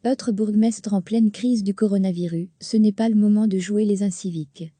Autre bourgmestre en pleine crise du coronavirus, ce n'est pas le moment de jouer les inciviques.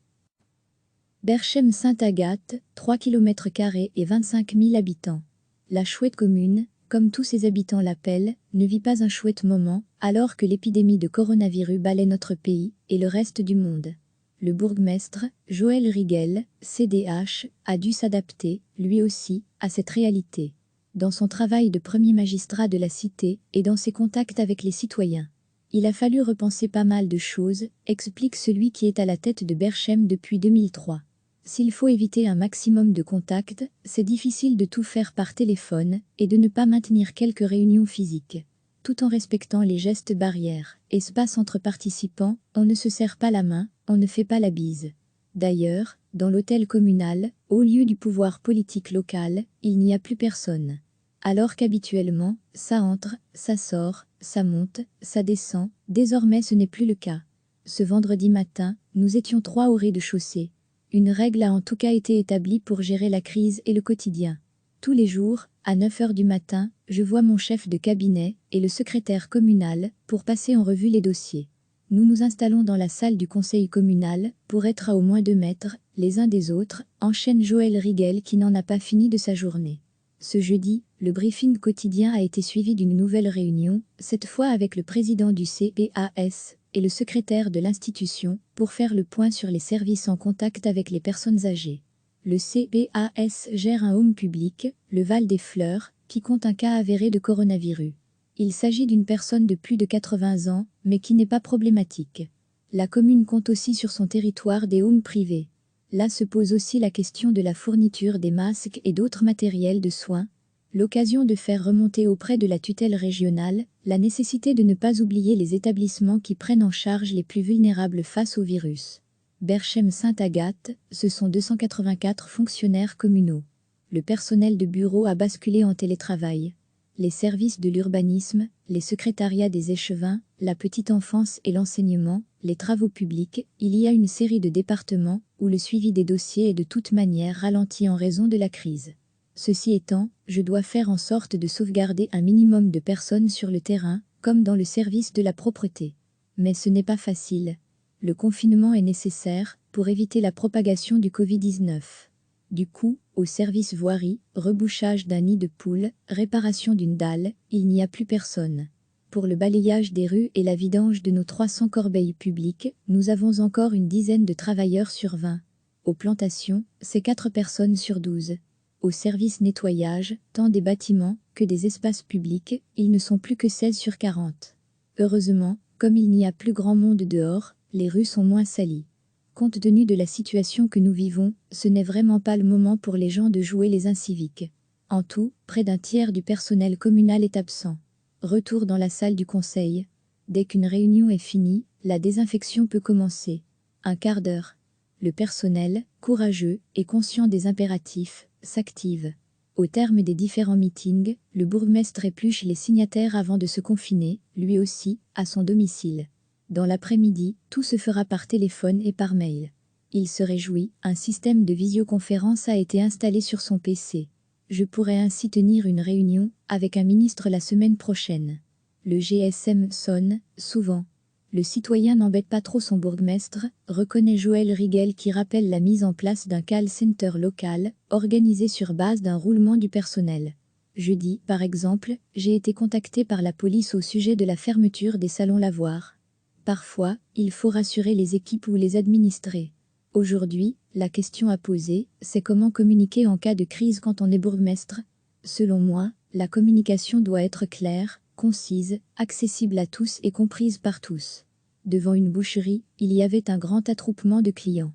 Berchem-Sainte-Agathe, 3 km² et 25 000 habitants. La chouette commune, comme tous ses habitants l'appellent, ne vit pas un chouette moment, alors que l'épidémie de coronavirus balaie notre pays et le reste du monde. Le bourgmestre, Joël Rigel, CDH, a dû s'adapter, lui aussi, à cette réalité. Dans son travail de premier magistrat de la cité et dans ses contacts avec les citoyens. Il a fallu repenser pas mal de choses, explique celui qui est à la tête de Berchem depuis 2003. S'il faut éviter un maximum de contacts, c'est difficile de tout faire par téléphone et de ne pas maintenir quelques réunions physiques. Tout en respectant les gestes barrières, espace entre participants, on ne se serre pas la main, on ne fait pas la bise. D'ailleurs, dans l'hôtel communal, au lieu du pouvoir politique local, il n'y a plus personne. Alors qu'habituellement, ça entre, ça sort, ça monte, ça descend, désormais ce n'est plus le cas. Ce vendredi matin, nous étions 3 au rez-de-chaussée. Une règle a en tout cas été établie pour gérer la crise et le quotidien. Tous les jours, à 9 h du matin, je vois mon chef de cabinet et le secrétaire communal pour passer en revue les dossiers. Nous nous installons dans la salle du conseil communal pour être à au moins 2 mètres les uns des autres, enchaîne Joël Rigel qui n'en a pas fini de sa journée. Ce jeudi, le briefing quotidien a été suivi d'une nouvelle réunion, cette fois avec le président du CPAS et le secrétaire de l'institution, pour faire le point sur les services en contact avec les personnes âgées. Le CPAS gère un home public, le Val des Fleurs, qui compte un cas avéré de coronavirus. Il s'agit d'une personne de plus de 80 ans, mais qui n'est pas problématique. La commune compte aussi sur son territoire des homes privés. Là se pose aussi la question de la fourniture des masques et d'autres matériels de soins. L'occasion de faire remonter auprès de la tutelle régionale la nécessité de ne pas oublier les établissements qui prennent en charge les plus vulnérables face au virus. Berchem-Sainte-Agathe, ce sont 284 fonctionnaires communaux. Le personnel de bureau a basculé en télétravail. Les services de l'urbanisme, les secrétariats des échevins, la petite enfance et l'enseignement, les travaux publics, il y a une série de départements où le suivi des dossiers est de toute manière ralenti en raison de la crise. Ceci étant, je dois faire en sorte de sauvegarder un minimum de personnes sur le terrain, comme dans le service de la propreté. Mais ce n'est pas facile. Le confinement est nécessaire pour éviter la propagation du Covid-19. Du coup, au service voirie, rebouchage d'un nid de poule, réparation d'une dalle, il n'y a plus personne. Pour le balayage des rues et la vidange de nos 300 corbeilles publiques, nous avons encore une dizaine de travailleurs sur 20. Aux plantations, c'est 4 personnes sur 12. Au service nettoyage, tant des bâtiments que des espaces publics, ils ne sont plus que 16 sur 40. Heureusement, comme il n'y a plus grand monde dehors, les rues sont moins salies. Compte tenu de la situation que nous vivons, ce n'est vraiment pas le moment pour les gens de jouer les inciviques. En tout, près d'un tiers du personnel communal est absent. Retour dans la salle du conseil. Dès qu'une réunion est finie, la désinfection peut commencer. Un quart d'heure. Le personnel, courageux et conscient des impératifs, s'active. Au terme des différents meetings, le bourgmestre épluche les signataires avant de se confiner, lui aussi, à son domicile. Dans l'après-midi, tout se fera par téléphone et par mail. Il se réjouit, un système de visioconférence a été installé sur son PC. Je pourrai ainsi tenir une réunion avec un ministre la semaine prochaine. Le GSM sonne, souvent. Le citoyen n'embête pas trop son bourgmestre, reconnaît Joël Rigel qui rappelle la mise en place d'un call center local, organisé sur base d'un roulement du personnel. Jeudi, par exemple, j'ai été contacté par la police au sujet de la fermeture des salons lavoirs. Parfois, il faut rassurer les équipes ou les administrés. Aujourd'hui, la question à poser, c'est comment communiquer en cas de crise quand on est bourgmestre. Selon moi, la communication doit être claire, concise, accessible à tous et comprise par tous. Devant une boucherie, il y avait un grand attroupement de clients.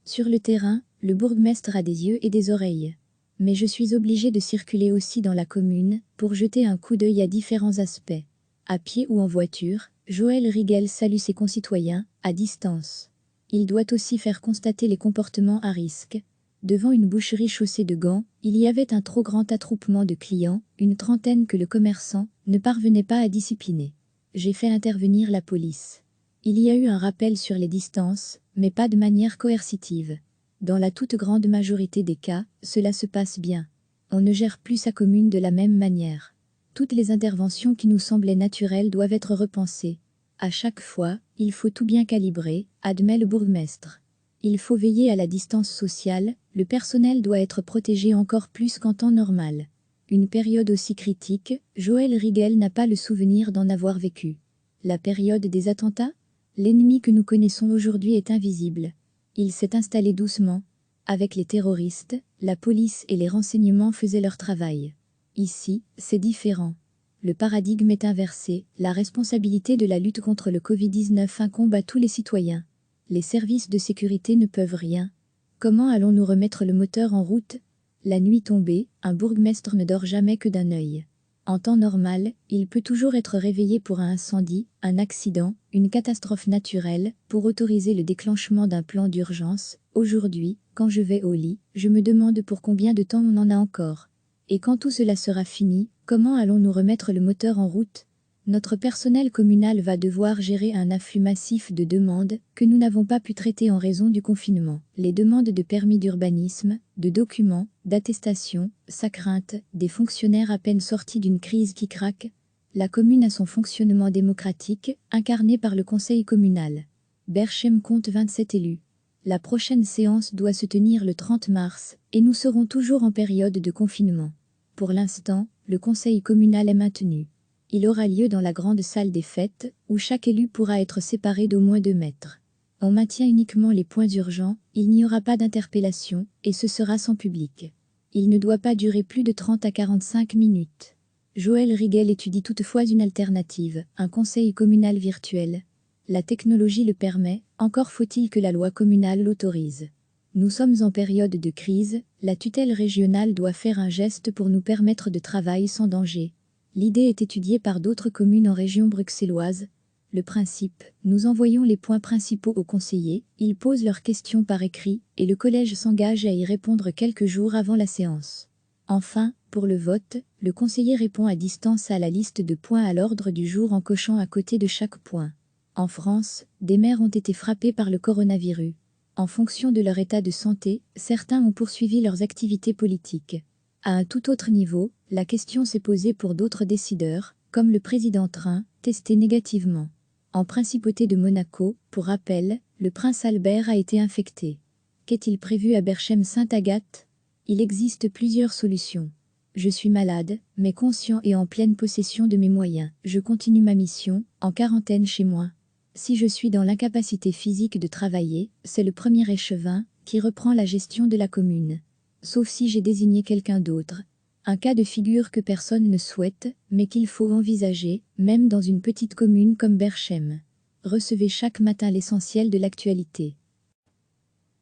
Sur le terrain, le bourgmestre a des yeux et des oreilles. Mais je suis obligée de circuler aussi dans la commune pour jeter un coup d'œil à différents aspects. À pied ou en voiture, Joël Rigel salue ses concitoyens, à distance. Il doit aussi faire constater les comportements à risque. Devant une boucherie chaussée de gants, il y avait un trop grand attroupement de clients, une trentaine que le commerçant ne parvenait pas à discipliner. J'ai fait intervenir la police. Il y a eu un rappel sur les distances, mais pas de manière coercitive. Dans la toute grande majorité des cas, cela se passe bien. On ne gère plus sa commune de la même manière. Toutes les interventions qui nous semblaient naturelles doivent être repensées. À chaque fois, il faut tout bien calibrer, admet le bourgmestre. Il faut veiller à la distance sociale, le personnel doit être protégé encore plus qu'en temps normal. Une période aussi critique, Joël Riegel n'a pas le souvenir d'en avoir vécu. La période des attentats? L'ennemi que nous connaissons aujourd'hui est invisible. Il s'est installé doucement. Avec les terroristes, la police et les renseignements faisaient leur travail. Ici, c'est différent. Le paradigme est inversé, la responsabilité de la lutte contre le Covid-19 incombe à tous les citoyens. Les services de sécurité ne peuvent rien. Comment allons-nous remettre le moteur en route? La nuit tombée, un bourgmestre ne dort jamais que d'un œil. En temps normal, il peut toujours être réveillé pour un incendie, un accident, une catastrophe naturelle, pour autoriser le déclenchement d'un plan d'urgence. Aujourd'hui, quand je vais au lit, je me demande pour combien de temps on en a encore. Et quand tout cela sera fini, comment allons-nous remettre le moteur en route? Notre personnel communal va devoir gérer un afflux massif de demandes que nous n'avons pas pu traiter en raison du confinement. Les demandes de permis d'urbanisme, de documents, d'attestations, sa crainte, des fonctionnaires à peine sortis d'une crise qui craque. La commune a son fonctionnement démocratique, incarné par le conseil communal. Berchem compte 27 élus. La prochaine séance doit se tenir le 30 mars, et nous serons toujours en période de confinement. Pour l'instant, le conseil communal est maintenu. Il aura lieu dans la grande salle des fêtes, où chaque élu pourra être séparé d'au moins 2 mètres. On maintient uniquement les points urgents, il n'y aura pas d'interpellation, et ce sera sans public. Il ne doit pas durer plus de 30 à 45 minutes. Joël Riegel étudie toutefois une alternative, un conseil communal virtuel. La technologie le permet, encore faut-il que la loi communale l'autorise. Nous sommes en période de crise, la tutelle régionale doit faire un geste pour nous permettre de travailler sans danger. L'idée est étudiée par d'autres communes en région bruxelloise. Le principe, nous envoyons les points principaux aux conseillers, ils posent leurs questions par écrit, et le collège s'engage à y répondre quelques jours avant la séance. Enfin, pour le vote, le conseiller répond à distance à la liste de points à l'ordre du jour en cochant à côté de chaque point. En France, des maires ont été frappés par le coronavirus. En fonction de leur état de santé, certains ont poursuivi leurs activités politiques. À un tout autre niveau, la question s'est posée pour d'autres décideurs, comme le président Train, testé négativement. En principauté de Monaco, pour rappel, le prince Albert a été infecté. Qu'est-il prévu à Berchem-Sainte-Agathe? Il existe plusieurs solutions. Je suis malade, mais conscient et en pleine possession de mes moyens. Je continue ma mission, en quarantaine chez moi. Si je suis dans l'incapacité physique de travailler, c'est le premier échevin qui reprend la gestion de la commune. Sauf si j'ai désigné quelqu'un d'autre. Un cas de figure que personne ne souhaite, mais qu'il faut envisager, même dans une petite commune comme Berchem. Recevez chaque matin l'essentiel de l'actualité.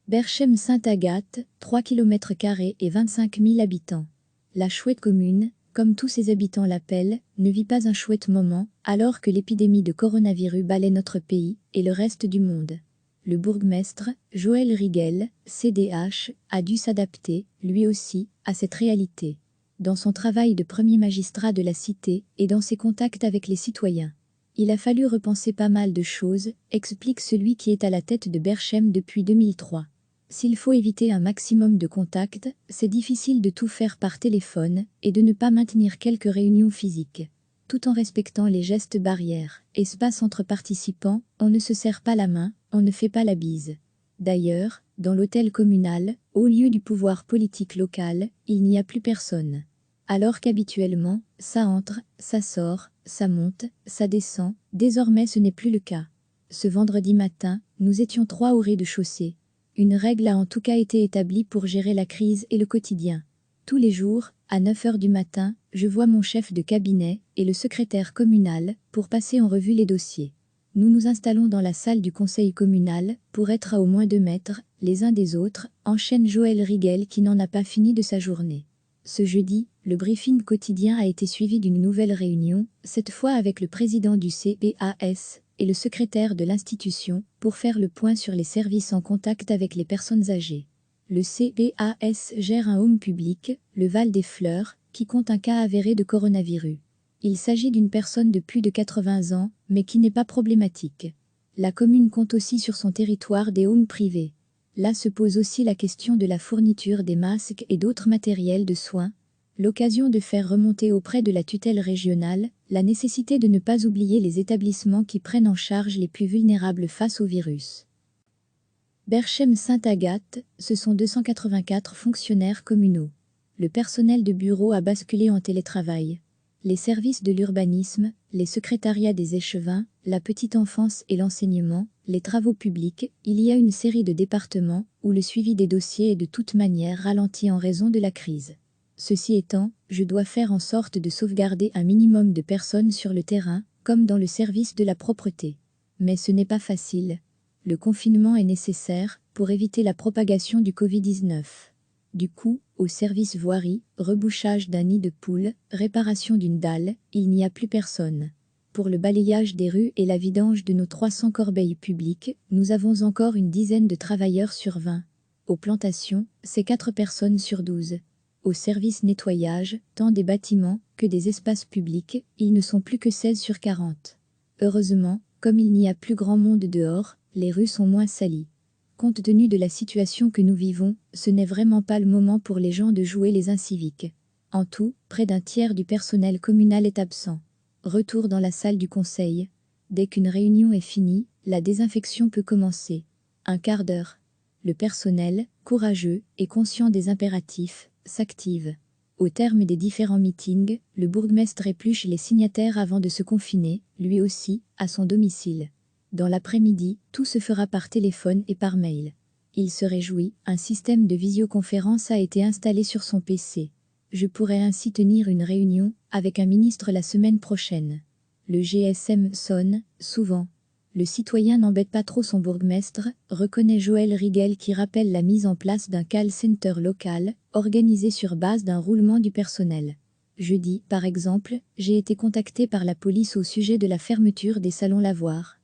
Berchem-Sainte-Agathe, 3 km² et 25 000 habitants. La chouette commune, comme tous ses habitants l'appellent, ne vit pas un chouette moment, alors que l'épidémie de coronavirus balaie notre pays et le reste du monde. Le bourgmestre, Joël Riegel, CDH, a dû s'adapter, lui aussi, à cette réalité. Dans son travail de premier magistrat de la cité et dans ses contacts avec les citoyens. Il a fallu repenser pas mal de choses, explique celui qui est à la tête de Berchem depuis 2003. S'il faut éviter un maximum de contacts, c'est difficile de tout faire par téléphone et de ne pas maintenir quelques réunions physiques. Tout en respectant les gestes barrières, espace entre participants, on ne se serre pas la main, on ne fait pas la bise. D'ailleurs, dans l'hôtel communal, au lieu du pouvoir politique local, il n'y a plus personne. Alors qu'habituellement, ça entre, ça sort, ça monte, ça descend, désormais ce n'est plus le cas. Ce vendredi matin, nous étions 3 au rez-de-chaussée. Une règle a en tout cas été établie pour gérer la crise et le quotidien. Tous les jours, à 9 h du matin, je vois mon chef de cabinet et le secrétaire communal pour passer en revue les dossiers. Nous nous installons dans la salle du conseil communal pour être à au moins 2 mètres, les uns des autres, enchaîne Joël Riegel qui n'en a pas fini de sa journée. Ce jeudi, le briefing quotidien a été suivi d'une nouvelle réunion, cette fois avec le président du CPAS et le secrétaire de l'institution, pour faire le point sur les services en contact avec les personnes âgées. Le CPAS gère un home public, le Val des Fleurs, qui compte un cas avéré de coronavirus. Il s'agit d'une personne de plus de 80 ans, mais qui n'est pas problématique. La commune compte aussi sur son territoire des homes privés. Là se pose aussi la question de la fourniture des masques et d'autres matériels de soins. L'occasion de faire remonter auprès de la tutelle régionale la nécessité de ne pas oublier les établissements qui prennent en charge les plus vulnérables face au virus. Berchem-Sainte-Agathe, ce sont 284 fonctionnaires communaux. Le personnel de bureau a basculé en télétravail. Les services de l'urbanisme, les secrétariats des échevins, la petite enfance et l'enseignement, les travaux publics, il y a une série de départements où le suivi des dossiers est de toute manière ralenti en raison de la crise. Ceci étant, je dois faire en sorte de sauvegarder un minimum de personnes sur le terrain, comme dans le service de la propreté. Mais ce n'est pas facile. Le confinement est nécessaire pour éviter la propagation du Covid-19. Du coup, au service voirie, rebouchage d'un nid de poule, réparation d'une dalle, il n'y a plus personne. Pour le balayage des rues et la vidange de nos 300 corbeilles publiques, nous avons encore une dizaine de travailleurs sur 20. Aux plantations, c'est 4 personnes sur 12. Au service nettoyage, tant des bâtiments que des espaces publics, ils ne sont plus que 16 sur 40. Heureusement, comme il n'y a plus grand monde dehors, les rues sont moins salies. Compte tenu de la situation que nous vivons, ce n'est vraiment pas le moment pour les gens de jouer les inciviques. En tout, près d'un tiers du personnel communal est absent. Retour dans la salle du conseil. Dès qu'une réunion est finie, la désinfection peut commencer. Un quart d'heure. Le personnel, courageux et conscient des impératifs, s'active. Au terme des différents meetings, le bourgmestre épluche les signataires avant de se confiner, lui aussi, à son domicile. Dans l'après-midi, tout se fera par téléphone et par mail. Il se réjouit, un système de visioconférence a été installé sur son PC. Je pourrai ainsi tenir une réunion avec un ministre la semaine prochaine. Le GSM sonne, souvent. Le citoyen n'embête pas trop son bourgmestre, reconnaît Joël Rigel qui rappelle la mise en place d'un call center local, organisé sur base d'un roulement du personnel. Jeudi, par exemple, j'ai été contacté par la police au sujet de la fermeture des salons lavoirs.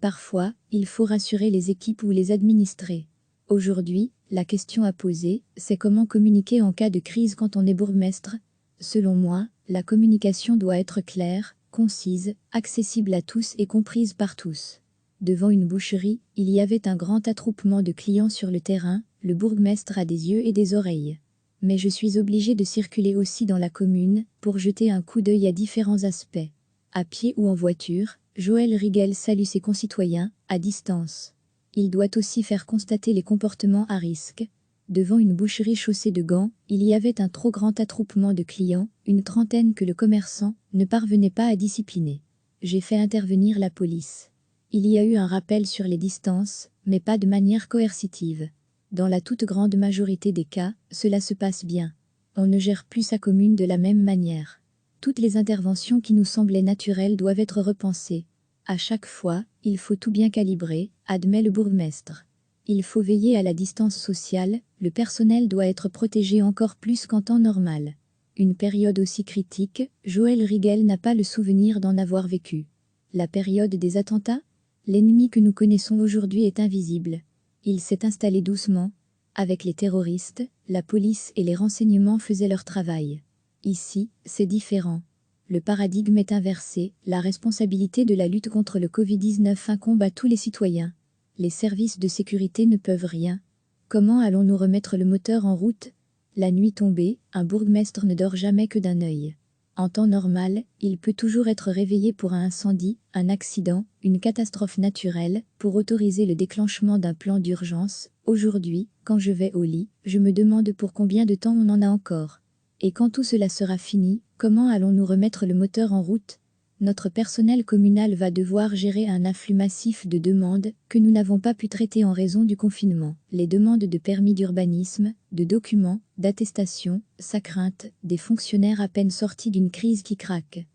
Parfois, il faut rassurer les équipes ou les administrés. Aujourd'hui, la question à poser, c'est comment communiquer en cas de crise quand on est bourgmestre. Selon moi, la communication doit être claire, concise, accessible à tous et comprise par tous. Devant une boucherie, il y avait un grand attroupement de clients sur le terrain, le bourgmestre a des yeux et des oreilles. Mais je suis obligé de circuler aussi dans la commune, pour jeter un coup d'œil à différents aspects. À pied ou en voiture, Joël Rigel salue ses concitoyens, à distance. Il doit aussi faire constater les comportements à risque. Devant une boucherie chaussée de gants, il y avait un trop grand attroupement de clients, une trentaine que le commerçant ne parvenait pas à discipliner. J'ai fait intervenir la police. Il y a eu un rappel sur les distances, mais pas de manière coercitive. Dans la toute grande majorité des cas, cela se passe bien. On ne gère plus sa commune de la même manière. Toutes les interventions qui nous semblaient naturelles doivent être repensées. À chaque fois, il faut tout bien calibrer, admet le bourgmestre. Il faut veiller à la distance sociale, le personnel doit être protégé encore plus qu'en temps normal. Une période aussi critique, Joël Rigel n'a pas le souvenir d'en avoir vécu. La période des attentats? L'ennemi que nous connaissons aujourd'hui est invisible. Il s'est installé doucement. Avec les terroristes, la police et les renseignements faisaient leur travail. Ici, c'est différent. Le paradigme est inversé, la responsabilité de la lutte contre le Covid-19 incombe à tous les citoyens. Les services de sécurité ne peuvent rien. Comment allons-nous remettre le moteur en route? La nuit tombée, un bourgmestre ne dort jamais que d'un œil. En temps normal, il peut toujours être réveillé pour un incendie, un accident, une catastrophe naturelle, pour autoriser le déclenchement d'un plan d'urgence. Aujourd'hui, quand je vais au lit, je me demande pour combien de temps on en a encore. Et quand tout cela sera fini, comment allons-nous remettre le moteur en route? Notre personnel communal va devoir gérer un afflux massif de demandes que nous n'avons pas pu traiter en raison du confinement. Les demandes de permis d'urbanisme, de documents, d'attestations, sa crainte, des fonctionnaires à peine sortis d'une crise qui craque.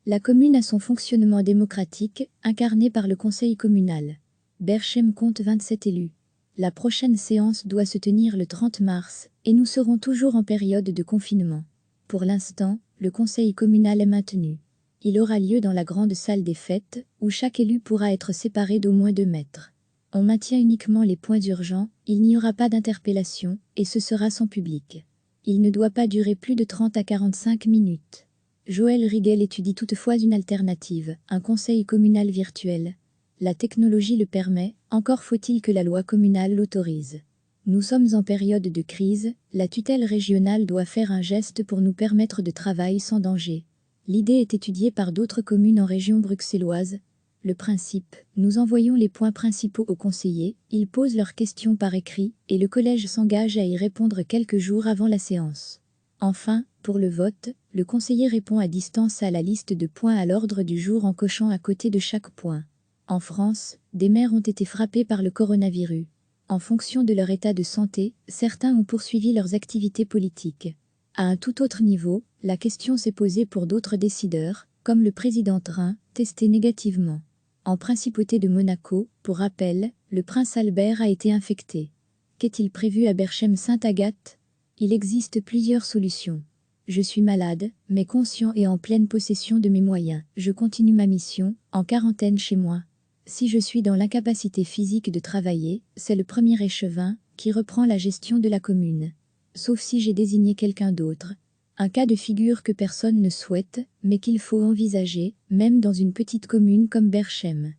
La commune a son fonctionnement démocratique, incarné par le conseil communal. Berchem compte 27 élus. La prochaine séance doit se tenir le 30 mars, et nous serons toujours en période de confinement. Pour l'instant, le conseil communal est maintenu. Il aura lieu dans la grande salle des fêtes, où chaque élu pourra être séparé d'au moins 2 mètres. On maintient uniquement les points urgents, il n'y aura pas d'interpellation, et ce sera sans public. Il ne doit pas durer plus de 30 à 45 minutes. Joël Rigel étudie toutefois une alternative, un conseil communal virtuel. La technologie le permet, encore faut-il que la loi communale l'autorise. Nous sommes en période de crise, la tutelle régionale doit faire un geste pour nous permettre de travailler sans danger. L'idée est étudiée par d'autres communes en région bruxelloise. Le principe, nous envoyons les points principaux aux conseillers, ils posent leurs questions par écrit, et le collège s'engage à y répondre quelques jours avant la séance. Enfin, pour le vote, le conseiller répond à distance à la liste de points à l'ordre du jour en cochant à côté de chaque point. En France, des maires ont été frappés par le coronavirus. En fonction de leur état de santé, certains ont poursuivi leurs activités politiques. À un tout autre niveau, la question s'est posée pour d'autres décideurs, comme le président Rhin, testé négativement. En principauté de Monaco, pour rappel, le prince Albert a été infecté. Qu'est-il prévu à Berchem-Sainte-Agathe ? Il existe plusieurs solutions. Je suis malade, mais conscient et en pleine possession de mes moyens. Je continue ma mission, en quarantaine chez moi. Si je suis dans l'incapacité physique de travailler, c'est le premier échevin qui reprend la gestion de la commune. Sauf si j'ai désigné quelqu'un d'autre. Un cas de figure que personne ne souhaite, mais qu'il faut envisager, même dans une petite commune comme Berchem.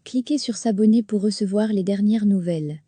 Cliquez sur s'abonner pour recevoir les dernières nouvelles.